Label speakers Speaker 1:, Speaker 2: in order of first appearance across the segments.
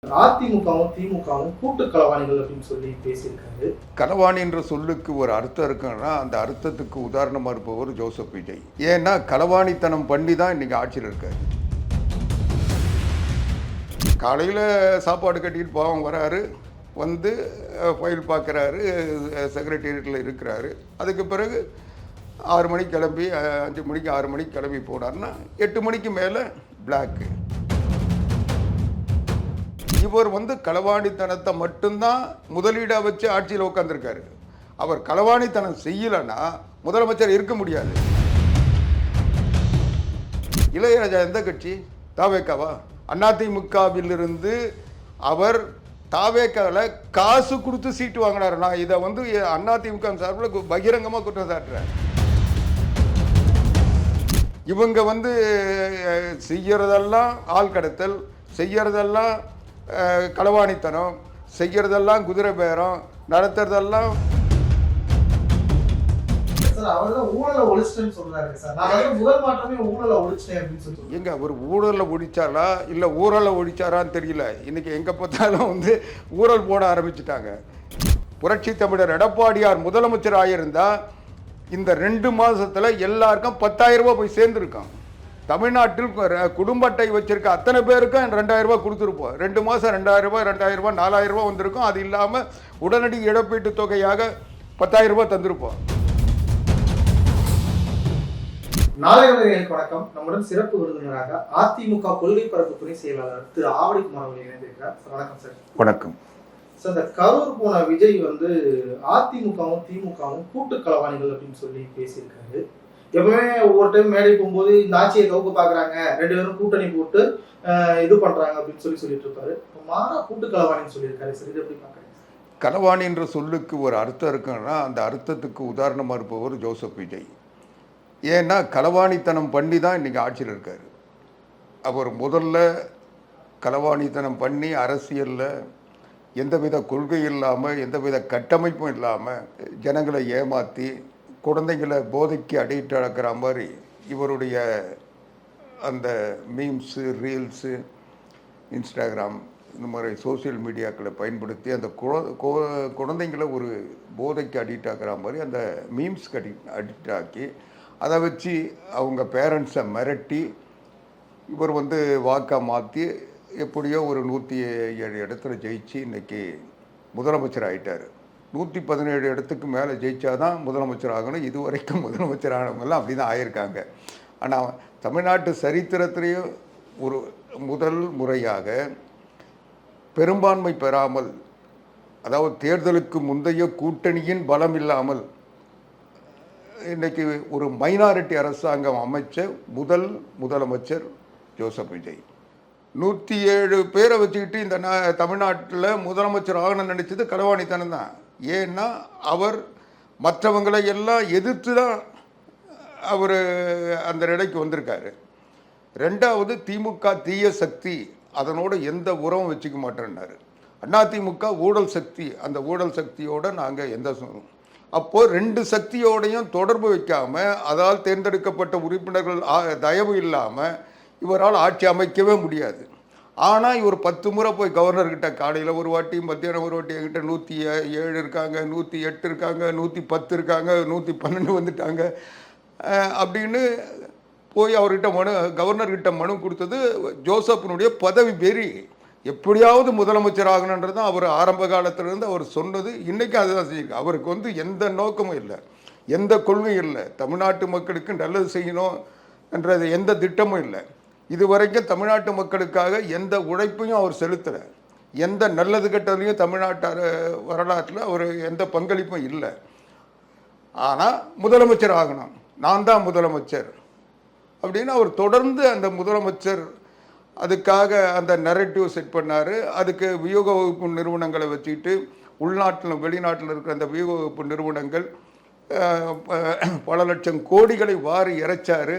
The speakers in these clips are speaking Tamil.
Speaker 1: அதிமுகவும் திமுகவும் கூட்டு களவாணிகள் அப்படின்னு சொல்லி பேசியிருக்காரு.
Speaker 2: களவாணி என்ற சொல்லுக்கு ஒரு அர்த்தம் இருக்குன்னா அந்த அர்த்தத்துக்கு உதாரணமாக இருப்பவர் ஜோசப் விஜய். ஏன்னா களவாணித்தனம் பண்ணி தான் இன்னைக்கு ஆட்சியில் இருக்காரு. காலையில் சாப்பாடு கட்டிட்டு பாவம் வராரு, வந்து ஃபைல் பார்க்குறாரு, செக்ரட்டேரியட்டில் இருக்கிறாரு. அதுக்கு பிறகு 6 மணிக்கு கிளம்பி 5 மணிக்கு 6 மணிக்கு கிளம்பி போனார்னா 8 மணிக்கு மேலே பிளாக்கு. இவர் வந்து களவாணித்தனத்தை மட்டும்தான் முதலீடாக வச்சு ஆட்சியில் உட்காந்துருக்காரு. அவர் களவாணித்தனம் செய்யலைன்னா முதலமைச்சர் இருக்க முடியாது. இளையராஜா எந்த கட்சி? தாவேக்காவா? அதிமுகவிலிருந்து அவர் தாவேக்காவில் காசு கொடுத்து சீட்டு வாங்கினார். நான் இதை வந்து அதிமுக சார்பில் பகிரங்கமாக குற்றம் சாட்டுறேன். இவங்க வந்து செய்யறதெல்லாம் ஆள் கடத்தல், செய்யறதெல்லாம் களவாணித்தனம், செய்யறதெல்லாம் குதிரை பேரம், நடத்துறதெல்லாம். எங்க அவர் ஊழலை ஒழிச்சாரா இல்லை ஊழலை ஒழிச்சாரான்னு தெரியல. இன்னைக்கு எங்க பார்த்தாலும் வந்து ஊழல் போட ஆரம்பிச்சுட்டாங்க. புரட்சி தமிழர் எடப்பாடியார் முதலமைச்சர் ஆகியிருந்தா இந்த 2 மாசத்துல எல்லாருக்கும் 10,000 ரூபாய் போய் சேர்ந்துருக்கான். தமிழ்நாட்டில் குடும்ப அட்டை வச்சிருக்க அத்தனை பேருக்கும் 2,000 ரூபாய் கொடுத்துருப்போம். 2 மாதம் 2,000 ரூபாய், 2,000 ரூபாய், 4,000 ரூபாய் வந்திருக்கும். அது இல்லாமல் உடனடி இழப்பீட்டு தொகையாக 10,000 ரூபாய் தந்திருப்போம்.
Speaker 1: நாளையவர்களுக்கு வணக்கம். நம்முடன் சிறப்பு விருந்தினராக அதிமுக கொள்கை பரப்பு துணை செயலாளர் திரு ஆவடிக்குமார் அவர்கள் இணைந்திருக்கிறார். வணக்கம் சார்.
Speaker 2: வணக்கம்
Speaker 1: சார். இந்த கரூர் போன விஜய் வந்து அதிமுகவும் திமுகவும் கூட்டு களவாணிகள் அப்படின்னு சொல்லி பேசியிருக்காரு. எப்பவுமே ஒவ்வொரு டைம் மேடை போகும்போது இந்த ஆட்சியை கவுக்க பாக்குறாங்க, 2 பேரும் கூட்டணி போட்டு இது பண்றாங்க அப்படின்னு சொல்லிட்டு இருப்பாரு. மாறா கூட்டு களவாணின்னு சொல்லியிருக்காரு. சரி, இது எப்படி பாக்குறீங்க?
Speaker 2: களவாணி என்ற சொல்லுக்கு ஒரு அர்த்தம் இருக்குன்னா அந்த அர்த்தத்துக்கு உதாரணமாக இருப்பவர் ஜோசப் விஜய். ஏன்னா களவாணித்தனம் பண்ணி தான் இன்னைக்கு ஆட்சியில் இருக்காரு. அவர் முதல்ல களவாணித்தனம் பண்ணி அரசியலில் எந்தவித கொள்கை இல்லாமல், எந்தவித கட்டமைப்பும் இல்லாமல் ஜனங்களை ஏமாற்றி குழந்தைங்களை போதைக்கு அடிக்ட் ஆக்கிற மாதிரி இவருடைய அந்த மீம்ஸு, ரீல்ஸு, இன்ஸ்டாகிராம் இந்த மாதிரி சோசியல் மீடியாக்களை பயன்படுத்தி அந்த குழந்தைங்களை ஒரு போதைக்கு அடிக்ட் ஆக்கிற மாதிரி அந்த மீம்ஸ்க்கு அடிக்ட் ஆக்கி அதை வச்சு அவங்க பேரண்ட்ஸை மிரட்டி இவர் வந்து வாக்காக மாற்றி எப்படியோ ஒரு 107 இடத்துல ஜெயிச்சு இன்றைக்கி முதலமைச்சர் ஆகிட்டார். 117 இடத்துக்கு மேலே ஜெயிச்சாதான் முதலமைச்சர் ஆகணும். இதுவரைக்கும் முதலமைச்சர் ஆனவங்கெல்லாம் அப்படி தான் ஆகியிருக்காங்க. ஆனால் தமிழ்நாட்டு சரித்திரத்திலேயே ஒரு முதல் முறையாக பெரும்பான்மை பெறாமல், அதாவது தேர்தலுக்கு முந்தைய கூட்டணியின் பலம் இல்லாமல் இன்றைக்கி ஒரு மைனாரிட்டி அரசாங்கம் அமைச்ச முதல் முதலமைச்சர் ஜோசப் விஜய். 107 பேரை வச்சுக்கிட்டு இந்த தமிழ்நாட்டில் முதலமைச்சர் ஆகணும்னு நினச்சது களவாணித்தனம் தான். ஏன்னா அவர் மற்றவங்களை எல்லாம் எதிர்த்து தான் அவர் அந்த நிலைக்கு வந்திருக்காரு. 2வது, திமுக தீய சக்தி, அதனோட எந்த உறவும் வச்சுக்க மாட்டேன்னாரு. அதிமுக ஊழல் சக்தி, அந்த ஊழல் சக்தியோடு நாங்கள் எந்த அப்போது 2 சக்தியோடையும் தொடர்பு வைக்காமல், அதால் தேர்ந்தெடுக்கப்பட்ட உறுப்பினர்கள் தயவு இல்லாமல் இவரால் ஆட்சி அமைக்கவே முடியாது. ஆனால் இவர் 10 முறை போய் கவர்னர்கிட்ட, காலையில் ஒரு வாட்டி, மத்தியானம் ஒரு வாட்டி, என்கிட்ட 107 இருக்காங்க, 108 இருக்காங்க, 110 இருக்காங்க, 112 வந்துட்டாங்க அப்படின்னு போய் அவர்கிட்ட கவர்னர்கிட்ட மனு கொடுத்தது ஜோசப்பினுடைய பதவி பெரி. எப்படியாவது முதலமைச்சர் ஆகணுன்றது தான் அவர் ஆரம்ப காலத்திலிருந்து அவர் சொன்னது. இன்றைக்கி அதுதான் செஞ்சிருக்கு. அவருக்கு வந்து எந்த நோக்கமும் இல்லை, எந்த கொள்கையும் இல்லை, தமிழ்நாட்டு மக்களுக்கு நல்லது செய்யணும் என்றது எந்த திட்டமும் இல்லை. இதுவரைக்கும் தமிழ்நாட்டு மக்களுக்காக எந்த உழைப்பையும் அவர் செலுத்தலை. எந்த நல்லது கெட்டதுலையும் தமிழ்நாட்டு வரலாற்றில் அவர் எந்த பங்களிப்பும் இல்லை. ஆனால் முதலமைச்சர் ஆகணும், நான் தான் முதலமைச்சர் அப்படின்னு அவர் தொடர்ந்து அந்த முதலமைச்சர் அதுக்காக அந்த நரேட்டிவ் செட் பண்ணார். அதுக்கு வியூக வகுப்பு நிறுவனங்களை வச்சுக்கிட்டு உள்நாட்டிலும் வெளிநாட்டில் இருக்கிற அந்த வியூக வகுப்பு நிறுவனங்கள் பல லட்சம் கோடிகளை வாரி இறைச்சார்.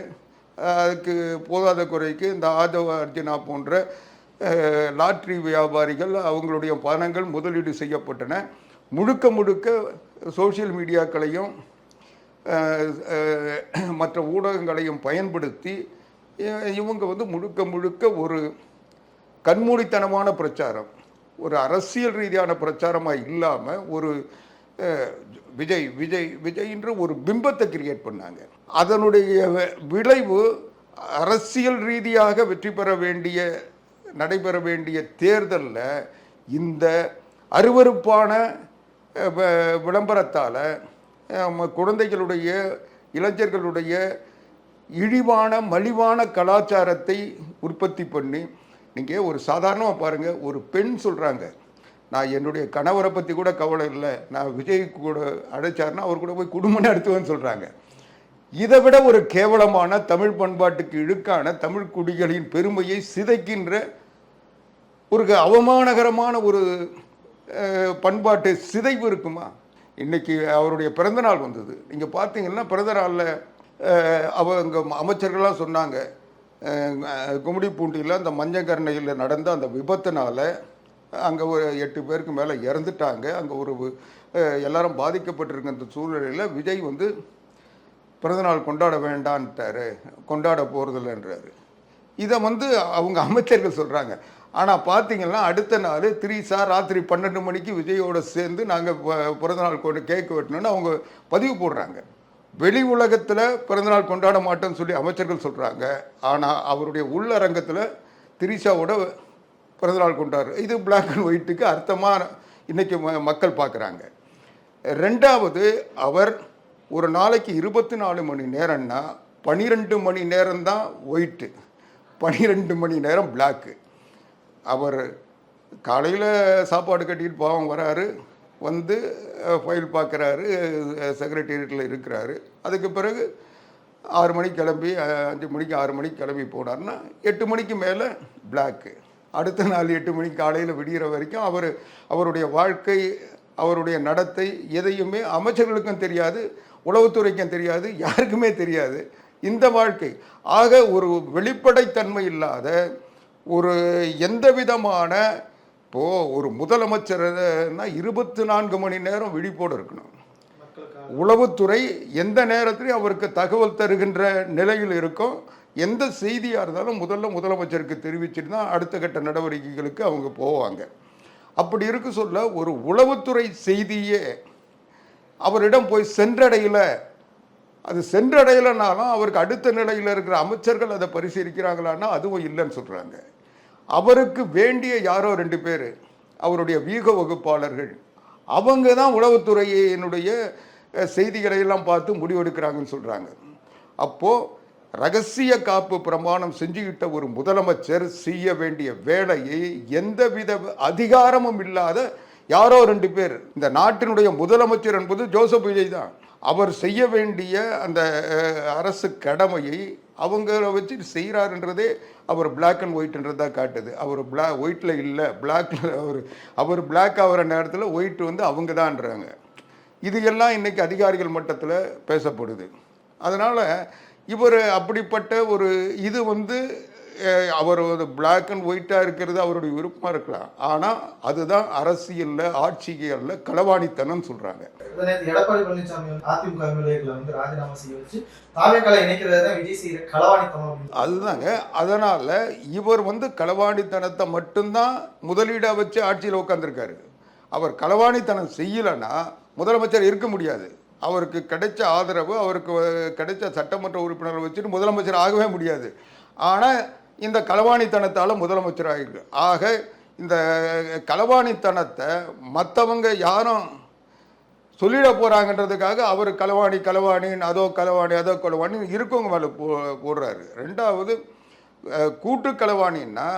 Speaker 2: அதுக்கு போதாத குறைக்கு இந்த ஆதவ அர்ஜுனா போன்ற லாட்ரி வியாபாரிகள் அவங்களுடைய பணங்கள் முதலீடு செய்யப்பட்டன. முழுக்க முழுக்க சோசியல் மீடியாக்களையும் மற்ற ஊடகங்களையும் பயன்படுத்தி இவங்க வந்து முழுக்க முழுக்க ஒரு கண்மூடித்தனமான பிரச்சாரம், ஒரு அரசியல் ரீதியான பிரச்சாரமாக இல்லாமல் ஒரு விஜய் விஜய் விஜய்ன்ற ஒரு பிம்பத்தை கிரியேட் பண்ணாங்க. அதனுடைய விளைவு அரசியல் ரீதியாக வெற்றி பெற வேண்டிய நடைபெற வேண்டிய தேர்தலில் இந்த அருவருப்பான விளம்பரத்தால் குழந்தைகளுடைய இளைஞர்களுடைய இழிவான மலிவான கலாச்சாரத்தை உற்பத்தி பண்ணி, நீங்கள் ஒரு சாதாரணமாக பாருங்கள், ஒரு பெண் சொல்கிறாங்க, நான் என்னுடைய கணவரை பற்றி கூட கவலை இல்லை, நான் விஜய் கூட அழைச்சாருன்னா அவர் கூட போய் குடும்பம் நடத்துவேன்னு சொல்கிறாங்க. இதை விட ஒரு கேவலமான தமிழ் பண்பாட்டுக்கு இழுக்கான தமிழ் குடிகளின் பெருமையை சிதைக்கின்ற ஒரு அவமானகரமான ஒரு பண்பாட்டு சிதைவு இருக்குமா? இன்னைக்கு அவருடைய பிறந்தநாள் வந்தது. நீங்கள் பார்த்தீங்கன்னா பிறந்த நாளில் அவங்க அமைச்சர்கள்லாம் சொன்னாங்க, கும்மிடிப்பூண்டியில் அந்த மஞ்சக்கரணையில் நடந்த அந்த விபத்தினால அங்கே ஒரு 8 பேருக்கு மேலே இறந்துட்டாங்க, அங்கே ஒரு எல்லாரும் பாதிக்கப்பட்டிருக்க அந்த சூழ்நிலையில் விஜய் வந்து பிறந்தநாள் கொண்டாட வேண்டான்ட்டாரு, கொண்டாட போகிறதில்லன்றாரு. இதை வந்து அவங்க அமைச்சர்கள் சொல்கிறாங்க. ஆனால் பார்த்தீங்கன்னா அடுத்த நாள் திரிசா ராத்திரி 12 மணிக்கு விஜயோடு சேர்ந்து நாங்கள் பிறந்தநாள் கொண்டு கேக் வெட்டணும்னு அவங்க பதிவு போடுறாங்க. வெளி உலகத்தில் பிறந்தநாள் கொண்டாட மாட்டோம்னு சொல்லி அமைச்சர்கள் சொல்கிறாங்க. ஆனால் அவருடைய உள்ளரங்கத்தில் திரிசாவோட பிறந்தநாள் கொண்டாடு. இது பிளாக் அண்ட் ஒயிட்டுக்கு அர்த்தமாக இன்றைக்கி மக்கள் பார்க்குறாங்க. ரெண்டாவது, அவர் ஒரு நாளைக்கு 24 மணி நேரம்னா 12 மணி நேரம்தான் ஒயிட்டு, 12 மணி நேரம் பிளாக்கு. அவர் காலையில் சாப்பாடு கட்டிட்டு பாவம் வராரு, வந்து ஃபைல் பார்க்குறாரு, செக்ரட்டேரியட்டில் இருக்கிறாரு. அதுக்கு பிறகு 6 மணிக்கு கிளம்பி 5 மணிக்கு 6 மணிக்கு கிளம்பி போனார்னா 8 மணிக்கு மேலே பிளாக்கு. அடுத்த நாள் 8 மணிக்கு காலையில் விடிகிற வரைக்கும் அவருடைய வாழ்க்கை, அவருடைய நடத்தை எதையுமே அமைச்சர்களுக்கும் தெரியாது, உளவுத்துறைக்கும் தெரியாது, யாருக்குமே தெரியாது இந்த வாழ்க்கை. ஆக ஒரு வெளிப்படைத்தன்மை இல்லாத ஒரு எந்த விதமான, இப்போது ஒரு முதலமைச்சர்னா 24 மணி நேரம் விழிப்போடு இருக்கணும். உளவுத்துறை எந்த நேரத்திலையும் அவருக்கு தகவல் தருகின்ற நிலையில் இருக்கும். எந்த செய்தியாக இருந்தாலும் முதலமைச்சருக்கு தெரிவிச்சுட்டு தான் அடுத்த கட்ட நடவடிக்கைகளுக்கு அவங்க போவாங்க. அப்படி இருக்க சொல்ல ஒரு உளவுத்துறை செய்தியே அவரிடம் போய் சென்றடையல, அது சென்றடையலைனாலும் அவருக்கு அடுத்த நிலையில் இருக்கிற அமைச்சர்கள் அதை பரிசீலிக்கிறாங்களான்னா அதுவும் இல்லைன்னு சொல்கிறாங்க. அவருக்கு வேண்டிய யாரோ 2 பேர் அவருடைய வீக வகுப்பாளர்கள், அவங்க தான் உளவுத்துறையினுடைய செய்திகளை எல்லாம் பார்த்து முடிவெடுக்கிறாங்கன்னு சொல்கிறாங்க. அப்போது ரகசிய காப்பு பிரமாணம் செஞ்சுக்கிட்ட ஒரு முதலமைச்சர் செய்ய வேண்டிய வேலையை எந்தவித அதிகாரமும் இல்லாத யாரோ 2 பேர், இந்த நாட்டினுடைய முதலமைச்சர் என்பது ஜோசப் விஜய் தான், அவர் செய்ய வேண்டிய அந்த அரசு கடமையை அவங்கள வச்சு செய்கிறாருன்றதே அவர் பிளாக் அண்ட் ஒயிட்ன்றதான் காட்டுது. அவர் ஒயிட்டில் இல்லை, பிளாக்ல அவர் பிளாக் ஆகிற நேரத்தில் ஒயிட் வந்து அவங்க தான்றாங்க. இது எல்லாம் இன்றைக்கி அதிகாரிகள் மட்டத்தில் பேசப்படுது. அதனால் இவர் அப்படிப்பட்ட ஒரு இது வந்து அவர் பிளாக் அண்ட் ஒயிட்டாக இருக்கிறது அவருடைய விருப்பமாக இருக்கலாம். ஆனால் அதுதான் அரசியலில் ஆட்சிகளில் களவாணித்தனம் சொல்கிறாங்க.
Speaker 1: எடப்பாடி பழனிசாமி அதிமுக எம்எல்ஏக்களை வந்து ராஜினாமா செய்ய வச்சு தாவேக்களை இணைக்கிறது தான் விஜய் செய்கிற களவாணித்தனம்.
Speaker 2: அதுதாங்க. அதனால் இவர் வந்து களவாணித்தனத்தை மட்டும்தான் முதலீடாக வச்சு ஆட்சியில் உட்காந்துருக்காரு. அவர் களவாணித்தனம் செய்யலைன்னா முதலமைச்சர் இருக்க முடியாது. அவருக்கு கிடைச்ச ஆதரவு, அவருக்கு கிடைச்ச சட்டமன்ற உறுப்பினரை வச்சுட்டு முதலமைச்சர் ஆகவே முடியாது. ஆனால் இந்த களவாணித்தனத்தால் முதலமைச்சர் ஆகிருக்கு. ஆக இந்த களவாணித்தனத்தை மற்றவங்க யாரும் சொல்லிட போகிறாங்கன்றதுக்காக அவர் களவாணின்னு அதோ களவாணின்னு இருக்கவங்க மேலே போடுறாரு. ரெண்டாவது, கூட்டு களவாணின்னா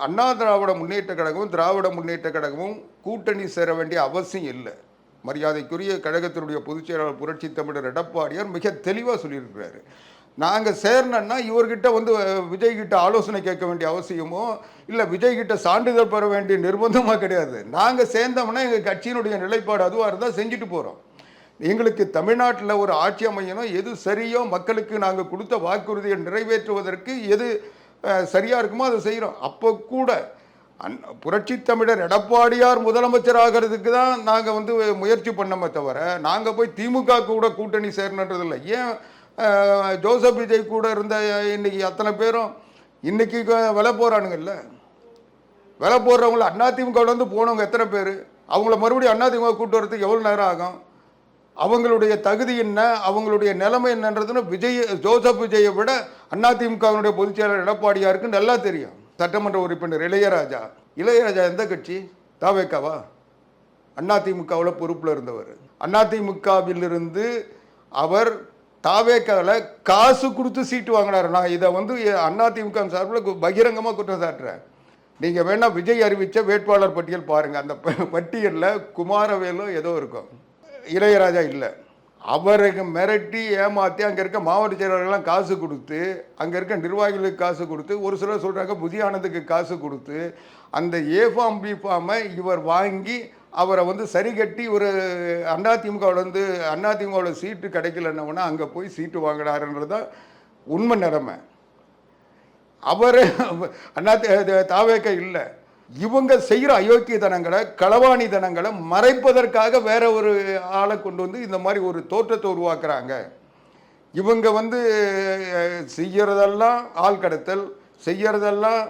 Speaker 2: அண்ணா திராவிட முன்னேற்ற கழகமும் திராவிட முன்னேற்ற கழகமும் கூட்டணி சேர வேண்டிய அவசியம் இல்லை. மரியாதைக்குரிய கழகத்தினுடைய பொதுச் செயலாளர் புரட்சி தமிழர் எடப்பாடியார் மிக தெளிவாக சொல்லியிருக்கிறாரு. நாங்கள் சேரணுன்னா இவர்கிட்ட வந்து விஜய்கிட்ட ஆலோசனை கேட்க வேண்டிய அவசியமோ இல்லை விஜய்கிட்ட சான்றிதழ் பெற வேண்டிய நிர்பந்தமாக கிடையாது. நாங்கள் சேர்ந்தோம்னா எங்கள் கட்சியினுடைய நிலைப்பாடு அதுவாக இருந்தால் செஞ்சுட்டு போகிறோம். எங்களுக்கு தமிழ்நாட்டில் ஒரு ஆட்சி அமையணும், எது சரியோ மக்களுக்கு நாங்கள் கொடுத்த வாக்குறுதியை நிறைவேற்றுவதற்கு எது சரியாக இருக்குமோ அதை செய்கிறோம். அப்போ கூட புரட்சி தமிழர் எடப்பாடியார் முதலமைச்சர் ஆகிறதுக்கு தான் நாங்கள் வந்து முயற்சி பண்ணோமே தவிர நாங்கள் போய் திமுக கூட கூட்டணி சேரணுன்றதில்லை. ஏன் ஜோசப் விஜய் கூட இருந்த இன்னைக்கு அத்தனை பேரும் இன்னைக்கு விலை போகிறானுங்கல்ல. விலை போடுறவங்கள அதிமுகவிலேருந்து போனவங்க எத்தனை பேர்? அவங்கள மறுபடியும் அதிமுக கூட்டு வரதுக்கு எவ்வளோ நேரம் ஆகும்? அவங்களுடைய தகுதி என்ன, அவங்களுடைய நிலைமை என்னன்றதுன்னு ஜோசப் விஜயை விட அதிமுகவினுடைய பொதுச் செயலாளர் எடப்பாடியாருக்கு நல்லா தெரியும். சட்டமன்ற உறுப்பினர் இளையராஜா எந்த கட்சி? தாவேக்காவா? அதிமுகவில் பொறுப்பில் இருந்தவர். அதிமுகவிலிருந்து அவர் தாவேக்காவில் காசு கொடுத்து சீட்டு வாங்கினார். நான் இதை அதிமுக சார்பில் பகிரங்கமாக குற்றம் சாட்டுறேன். நீங்கள் வேணால் விஜய் அறிவித்த வேட்பாளர் பட்டியல் பாருங்கள். அந்த பட்டியலில் குமாரவேலோ ஏதோ இருக்கும், இளையராஜா இல்லை. அவருக்கு மிரட்டி ஏமாற்றி அங்கே இருக்க மாவட்ட செயலாளர்கள்லாம் காசு கொடுத்து, அங்கே இருக்க நிர்வாகிகளுக்கு காசு கொடுத்து, ஒரு சிலர் சொல்கிறாங்க புதிய ஆனந்துக்கு காசு கொடுத்து, அந்த ஏ ஃபார்ம் பி ஃபார்மை இவர் வாங்கி அவரை சரி கட்டி ஒரு அதிமுகவில் சீட்டு கிடைக்கலன்னவனா அங்கே போய் சீட்டு வாங்கினாருன்றது தான் உண்மை நிலைமை. அவர் தாவேக்க இல்லை. இவங்க செய்கிற அயோக்கியத்தனங்களை, களவாணித்தனங்களை மறைப்பதற்காக வேற ஒரு ஆளை கொண்டு இந்த மாதிரி ஒரு தோற்றத்தை உருவாக்குறாங்க. இவங்க செய்யறதெல்லாம் ஆள் கடத்தல், செய்யறதெல்லாம்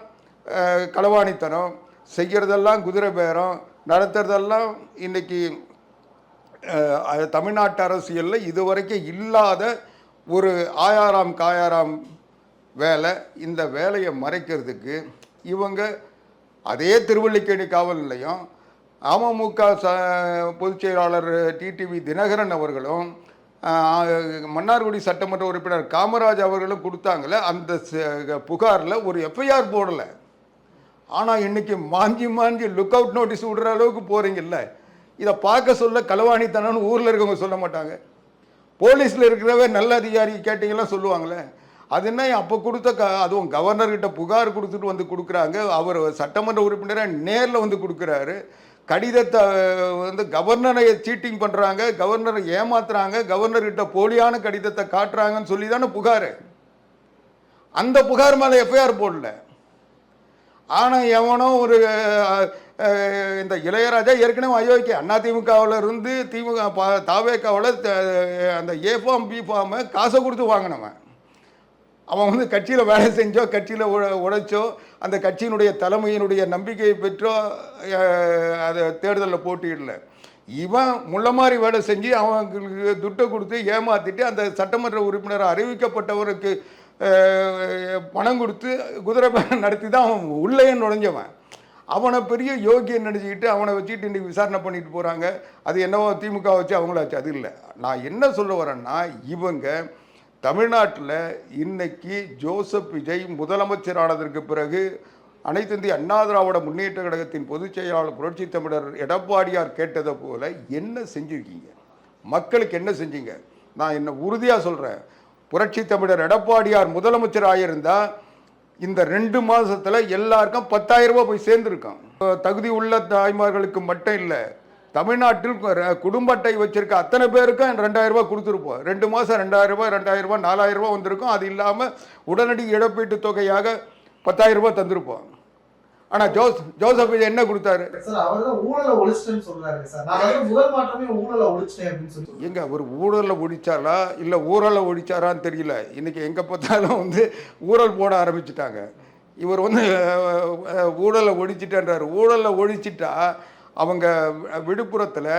Speaker 2: களவாணித்தனம், செய்யறதெல்லாம் குதிரை பேரம், நடத்துறதெல்லாம் இன்னைக்கு தமிழ்நாட்டு அரசியலில் இதுவரைக்கும் இல்லாத ஒரு ஆயாராம் காயாராம் வேலை. இந்த வேலையை மறைக்கிறதுக்கு இவங்க அதே திருவல்லிக்கேணி காவல் நிலையம், அமமுக பொதுச் செயலாளர் டிடிவி தினகரன் அவர்களும் மன்னார்குடி சட்டமன்ற உறுப்பினர் காமராஜ் அவர்களும் கொடுத்தாங்களே அந்த புகாரில் ஒரு எஃப்ஐஆர் போடலை. ஆனால் இன்னைக்கு மாஞ்சி லுக் அவுட் நோட்டீஸ் விடுற அளவுக்கு போகிறீங்கல்ல. இதை பார்க்க சொல்ல களவாணித்தனம்னு ஊரில் இருக்கவங்க சொல்ல மாட்டாங்க. போலீஸில் இருக்கிறவே நல்ல அதிகாரி கேட்டிங்கலாம் சொல்லுவாங்களே. அது என்ன அப்போ கொடுத்த அதுவும் கவர்னர்கிட்ட புகார் கொடுத்துட்டு கொடுக்குறாங்க. அவர் சட்டமன்ற உறுப்பினரை நேரில் கொடுக்குறாரு. கடிதத்தை கவர்னரை சீட்டிங் பண்ணுறாங்க, கவர்னரை ஏமாத்துறாங்க, கவர்னர்கிட்ட போலியான கடிதத்தை காட்டுறாங்கன்னு சொல்லி தானே புகார். அந்த புகார் மேலே எஃப்ஐஆர் போடல. ஆனால் எவனோ ஒரு இந்த இளையராஜா ஏற்கனவே அயோக்கிய அதிமுகவில் இருந்து தாவேக்காவில் அந்த ஏ ஃபார்ம் பி ஃபார்மை காசை கொடுத்து வாங்கினவன். அவன் கட்சியில் வேலை செஞ்சோ, கட்சியில் உழைச்சோ, அந்த கட்சியினுடைய தலைமையினுடைய நம்பிக்கையை பெற்றோ அதை தேர்தலில் போட்டியிடல. இவன் முள்ள மாதிரி வேலை செஞ்சு அவங்களுக்கு துட்டை கொடுத்து ஏமாற்றிட்டு அந்த சட்டமன்ற உறுப்பினர் அறிவிக்கப்பட்டவருக்கு பணம் கொடுத்து குதிரை பேரம் நடத்தி தான் அவன் உள்ளே நுழைஞ்சவன். அவனை பெரிய யோகியன் நினச்சிக்கிட்டு அவனை வச்சுக்கிட்டு இன்றைக்கி விசாரணை பண்ணிட்டு போகிறாங்க. அது என்னவோ திமுக வச்சு அவங்களாச்சு. அது இல்லை. நான் என்ன சொல்ல வரேன்னா, இவங்க தமிழ்நாட்டில் இன்னைக்கு ஜோசப் விஜய் முதலமைச்சரானதற்கு பிறகு அனைத்து இந்திய அண்ணா திராவிட முன்னேற்ற கழகத்தின் பொதுச் செயலாளர் புரட்சி தமிழர் எடப்பாடியார் கேட்டதை போல என்ன செஞ்சுருக்கீங்க? மக்களுக்கு என்ன செஞ்சீங்க? நான் என்ன உறுதியாக சொல்கிறேன், புரட்சி தமிழர் எடப்பாடியார் முதலமைச்சராக இருந்தால் இந்த 2 மாதத்தில் எல்லாருக்கும் 10,000 ரூபாய் போய் சேர்ந்துருக்கான். தகுதி உள்ள தாய்மார்களுக்கு மட்டும் இல்லை, தமிழ்நாட்டில் குடும்ப அட்டை வச்சிருக்க அத்தனை பேருக்கும் 2,000 ரூபாய் கொடுத்துருப்போம். 2 மாதம் 2,000 ரூபாய் 4,000 ரூபாய் வந்திருக்கும். அது இல்லாமல் உடனடி இழப்பீட்டு தொகையாக 10,000 ரூபாய் தந்திருப்போம். ஆனால் ஜோசப் விஜய் என்ன கொடுத்தாரு? எங்க ஒரு ஊழலை ஒழிச்சாரா இல்லை ஊழலை ஒழிச்சாரான்னு தெரியல. இன்னைக்கு எங்கே பார்த்தாலும் ஊழல் போட ஆரம்பிச்சுட்டாங்க. இவர் ஊழலை ஒழிச்சிட்டான்றார். ஊழலை ஒழிச்சிட்டா அவங்க விழுப்புரத்தில்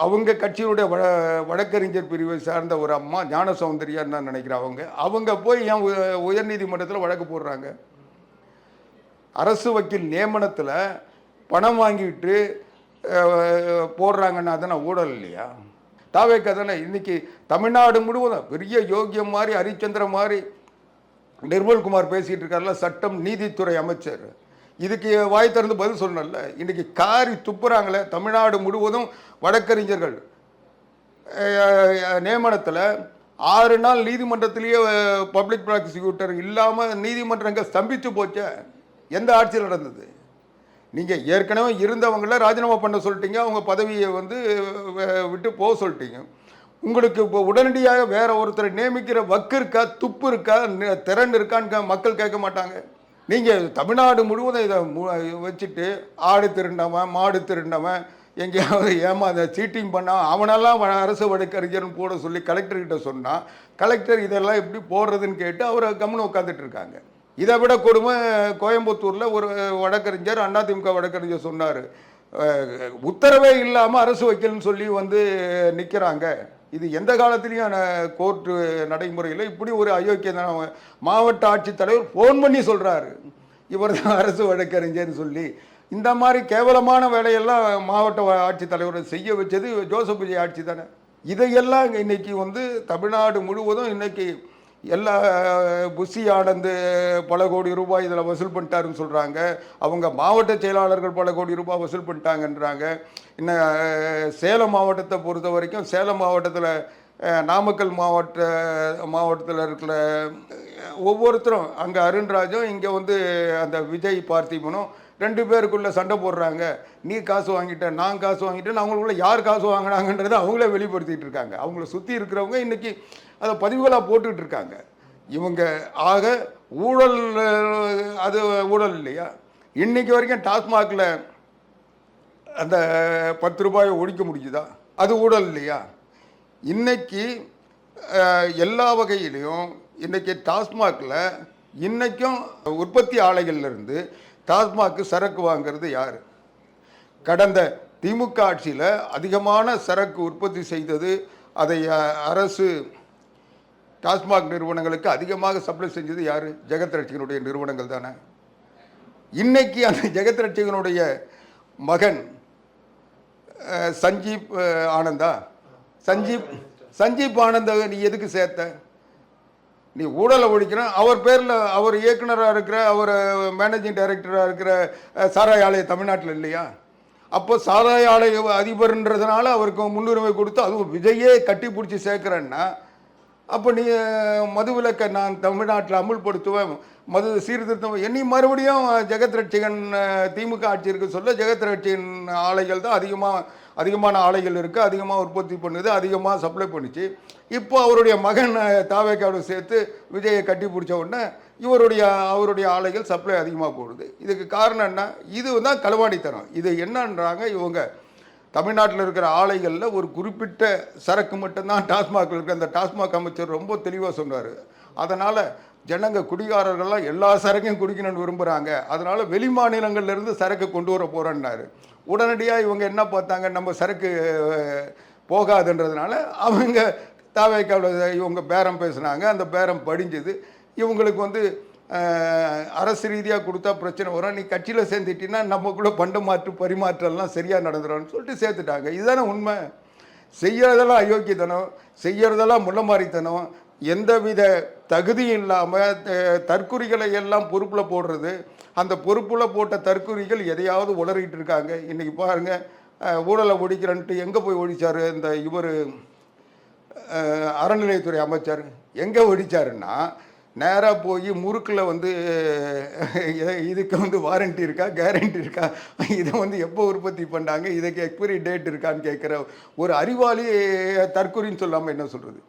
Speaker 2: அவங்க கட்சியினுடைய வழக்கறிஞர் பிரிவை சார்ந்த ஒரு அம்மா ஞான சௌந்தர்யான்னு நான் நினைக்கிறேன். அவங்க போய் ஏன் உயர்நீதிமன்றத்தில் வழக்கு போடுறாங்க? அரசு வக்கீல் நியமனத்தில் பணம் வாங்கிட்டு போடுறாங்கன்னா தானே ஊழல் இல்லையா? தாவேக்கா தானே இன்னைக்கு தமிழ்நாடு முழுவதும் பெரிய யோகியம் மாதிரி ஹரிச்சந்திரன் மாதிரி நிர்மல்குமார் பேசிகிட்டு இருக்காருல, சட்டம் நீதித்துறை அமைச்சர். இதுக்கு வாய் திறந்து பதில் சொல்லணும்ல. இன்றைக்கி காரி துப்புறாங்களே. தமிழ்நாடு முழுவதும் வழக்கறிஞர்கள் நியமனத்தில் 6 நாள் நீதிமன்றத்திலேயே பப்ளிக் ப்ராசிக்யூட்டர் இல்லாமல் நீதிமன்றங்கள் ஸ்தம்பித்து போச்சே. எந்த ஆட்சியில் நடந்தது? நீங்கள் ஏற்கனவே இருந்தவங்கள ராஜினாமா பண்ண சொல்லிட்டீங்க, அவங்க பதவியை விட்டு போக சொல்லிட்டீங்க. உங்களுக்கு இப்போ உடனடியாக வேற ஒருத்தரை நியமிக்கிற வக்கு இருக்கா, துப்பு இருக்கா, திறன் இருக்கான்னு மக்கள் கேட்க மாட்டாங்க. நீங்கள் தமிழ்நாடு முழுவதும் இதை வச்சுட்டு ஆடு திருண்டவன் மாடு திருண்டவன் எங்கேயாவது ஏமாத சீட்டிங் பண்ணால் அவனெல்லாம் அரசு வழக்கறிஞர்னு போட சொல்லி கலெக்டர்கிட்ட சொன்னால் கலெக்டர் இதெல்லாம் எப்படி போடுறதுன்னு கேட்டு அவரை கம்முன்னு உட்காந்துட்டு இருக்காங்க. இதை விட கொடுமை கோயம்புத்தூரில் ஒரு வழக்கறிஞர், அதிமுக வழக்கறிஞர் சொன்னார், உத்தரவே இல்லாமல் அரசு வைக்கலன்னு சொல்லி வந்து நிற்கிறாங்க. இது எந்த காலத்திலையும் கோர்ட்டு நடைமுறையில் இப்படி ஒரு அயோக்கிய மாவட்ட ஆட்சித்தலைவர் ஃபோன் பண்ணி சொல்கிறாரு இவர் தான் அரசு வழக்கறிஞர்னு சொல்லி. இந்த மாதிரி கேவலமான வேலையெல்லாம் மாவட்ட ஆட்சித்தலைவரை செய்ய வச்சது ஜோசப் விஜய் ஆட்சி தானே. இதையெல்லாம் இன்னைக்கு வந்து தமிழ்நாடு முழுவதும் இன்னைக்கு எல்லா புஷி ஆனந்த் பல கோடி ரூபாய் இதில் வசூல் பண்ணிட்டாருன்னு சொல்கிறாங்க. அவங்க மாவட்ட செயலாளர்கள் பல கோடி ரூபாய் வசூல் பண்ணிட்டாங்கன்றாங்க. இன்னும் சேலம் மாவட்டத்தை பொறுத்த வரைக்கும் சேலம் மாவட்டத்தில் நாமக்கல் மாவட்டத்தில் இருக்கிற ஒவ்வொருத்தரும், அங்கே அருண்ராஜும் இங்கே வந்து அந்த விஜய் பார்த்திபனும் 2 பேருக்குள்ளே சண்டை போடுறாங்க. நீ காசு வாங்கிட்ட, நான் காசு வாங்கிட்டேன்னு அவங்களுக்குள்ள யார் காசு வாங்கினாங்கன்றதை அவங்களே வெளிப்படுத்திட்டு இருக்காங்க. அவங்கள சுற்றி இருக்கிறவங்க இன்றைக்கி அதை பதிவுகளாக போட்டுக்கிட்டு இருக்காங்க. இவங்க ஆக ஊழல், அது ஊழல் இல்லையா? இன்றைக்கி வரைக்கும் டாஸ்மாகில் அந்த 10 ரூபாயை ஒழிக்க முடிஞ்சுதா? அது ஊழல் இல்லையா? இன்னைக்கு எல்லா வகையிலையும் இன்றைக்கி டாஸ்மாகில் இன்றைக்கும் உற்பத்தி ஆலைகள்லேருந்து டாஸ்மாக்கு சரக்கு வாங்கிறது யார்? கடந்த திமுக ஆட்சியில் அதிகமான சரக்கு உற்பத்தி செய்தது, அதை அரசு டாஸ்மாக் நிறுவனங்களுக்கு அதிகமாக சப்ளை செஞ்சது யார்? ஜெகத் ரட்சகனுடைய நிறுவனங்கள் தானே. இன்னைக்கு அந்த ஜெகத் ரட்சகனுடைய மகன் சஞ்சீப் ஆனந்தா நீ எதுக்கு சேர்த்த? நீ ஊழலை ஒழிக்கணும். அவர் பேரில் அவர் இயக்குனராக இருக்கிற, அவர் மேனேஜிங் டைரக்டராக இருக்கிற சாராய ஆலய தமிழ்நாட்டில் இல்லையா? அப்போ சாராய ஆலய அதிபர்ன்றதுனால அவருக்கு முன்னுரிமை கொடுத்து அதுவும் விஜயே கட்டி பிடிச்சி சேர்க்குறேன்னா, அப்போ நீ மதுவிலக்கை நான் தமிழ்நாட்டில் அமுல்படுத்துவேன், மது சீர்திருத்தம், என்னை மறுபடியும் ஜெகத் ரட்சகன் திமுக ஆட்சி இருக்க சொல்ல ஜெகத் ரட்சகன் ஆலைகள் தான் அதிகமான ஆலைகள் இருக்குது, அதிகமாக உற்பத்தி பண்ணுது, அதிகமாக சப்ளை பண்ணிச்சு. இப்போ அவருடைய மகன் தாவேக்காவோட சேர்த்து விஜயை கட்டி பிடிச்ச உடனே அவருடைய ஆலைகள் சப்ளை அதிகமாக போடுது. இதுக்கு காரணம் என்ன? இது தான் களவாணித்தனம். இது என்னன்றாங்க, இவங்க தமிழ்நாட்டில் இருக்கிற ஆலைகளில் ஒரு குறிப்பிட்ட சரக்கு மட்டும்தான் டாஸ்மாகில் இருக்குது. அந்த டாஸ்மாக் அமைச்சர் ரொம்ப தெளிவாக சொன்னார். அதனால் ஜனங்க குடிகாரர்கள்லாம் எல்லா சரக்கையும் குடிக்கணும்னு விரும்புகிறாங்க, அதனால் வெளி மாநிலங்கள்லேருந்து சரக்கு கொண்டு வர போகிறேன்னாரு. உடனடியாக இவங்க என்ன பார்த்தாங்க, நம்ம சரக்கு போகாதுன்றதுனால அவங்க தாவேக்காவில் இவங்க பேரம் பேசுனாங்க. அந்த பேரம் படிஞ்சது. இவங்களுக்கு வந்து அரசு ரீதியாக கொடுத்தா பிரச்சனை வரும், நீ கட்சியில் சேர்ந்துட்டின்னா நமக்குள்ளே பண்ட பரிமாற்றம்லாம் சரியாக நடந்துடும்னு சொல்லிட்டு சேர்த்துட்டாங்க. இதுதானே உண்மை. செய்யறதெல்லாம் அயோக்கியத்தனம், செய்யறதெல்லாம் முள்ளமாரித்தனம், எந்தவித தகுதியும் இல்லாமல் தற்குறிகளை எல்லாம் பொறுப்பில் போடுறது. அந்த பொறுப்பில் போட்ட தற்குறிகள் எதையாவது உளறிட்டு இருக்காங்க. இன்றைக்கி பாருங்கள், ஊழலை ஒழிக்கிறன்ட்டு எங்கே போய் ஒழிச்சார் இந்த இவர் அறநிலையத்துறை அமைச்சர்? எங்கே ஒழிச்சாருன்னா, நேராக போய் முறுக்கில் வந்து இதுக்கு வந்து வாரண்ட்டி இருக்கா, கேரண்டி இருக்கா, இதை வந்து எப்போ உற்பத்தி பண்ணாங்க, இதுக்கு எக்ஸ்பைரி டேட் இருக்கான்னு கேட்குற ஒரு அறிவாளி தற்குறின்னு சொல்லாமல் என்ன சொல்கிறது?